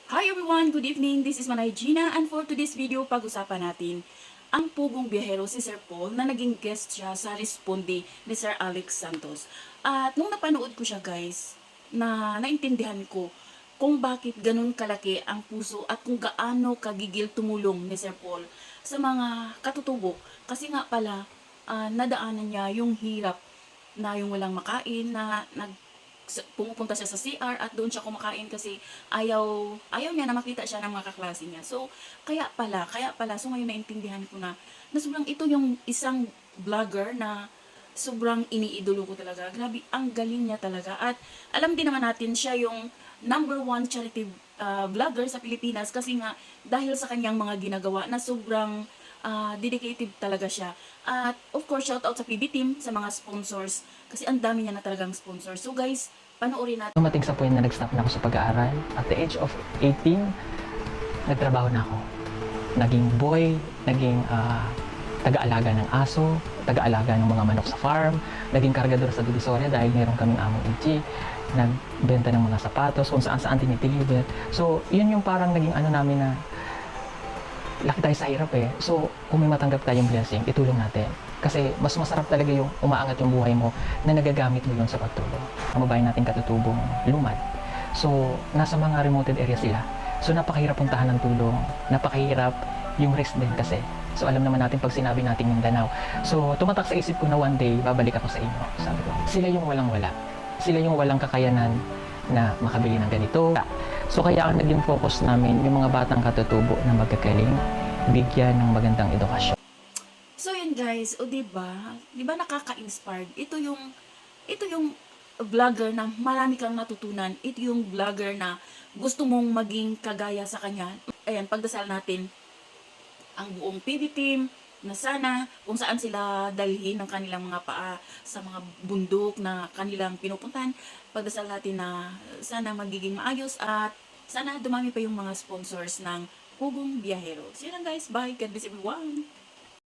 Hi everyone! Good evening! This is Manay Gina and for today's video, pag-usapan natin ang pugong biyahero si Sir Paul na naging guest siya sa Responde ni Sir Alex Santos. At nung napanood ko siya guys, naintindihan ko kung bakit ganun kalaki ang puso at kung gaano kagigil tumulong ni Sir Paul sa mga katutubo. Kasi nga pala, nadaanan niya yung hirap na yung walang makain, na pumupunta siya sa CR at doon siya kumakain kasi ayaw niya na makita siya ng mga kaklase niya. So, kaya pala, so ngayon naintindihan ko na sobrang ito yung isang vlogger na sobrang iniidolo ko talaga. Grabe, ang galing niya talaga. At alam din naman natin siya yung #1 charity vlogger sa Pilipinas kasi nga dahil sa kanyang mga ginagawa na sobrang dedicated talaga siya. At of course, shout out sa PB Team, sa mga sponsors, kasi ang dami niya na talagang sponsors. So guys, panoorin natin. Dumating sa point na nag-stop na ako sa pag-aaral. At the age of 18, nagtrabaho na ako. Naging boy, naging taga-alaga ng aso, taga-alaga ng mga manok sa farm, naging kargador sa Divisoria dahil meron kaming among EG, nagbenta ng mga sapatos, kung saan-saan tinitiliver. So, yun yung parang naging ano namin na laki tayo sa hirap eh. So, kung may matanggap tayong blessing, itulong natin. Kasi mas masarap talaga yung umaangat yung buhay mo na nagagamit mo yun sa pagtulong. Ang babae natin katutubong lumad. So, nasa mga remoted area sila. So, napakahirap puntahan ng tulong. Napakahirap yung risk din kasi. So, alam naman natin pag sinabi natin Mindanao. So, tumatak sa isip ko na one day, babalik ako sa inyo. Sabi ko, sila yung walang-wala. Sila yung walang kakayanan na makabili ng ganito. So kaya ang naging focus namin yung mga batang katutubo na magkakaling, bigyan ng magandang edukasyon. So yun guys, o diba nakaka-inspired? Ito yung vlogger na marami kang natutunan. Ito yung vlogger na gusto mong maging kagaya sa kanya. Ayan, pagdasal natin ang buong PB team na sana kung saan sila dalhin ng kanilang mga paa sa mga bundok na kanilang pinupuntahan, pagdasal natin na sana magiging maayos at sana dumami pa yung mga sponsors ng Pugong Biyahero. So yun lang guys, bye, God bless everyone!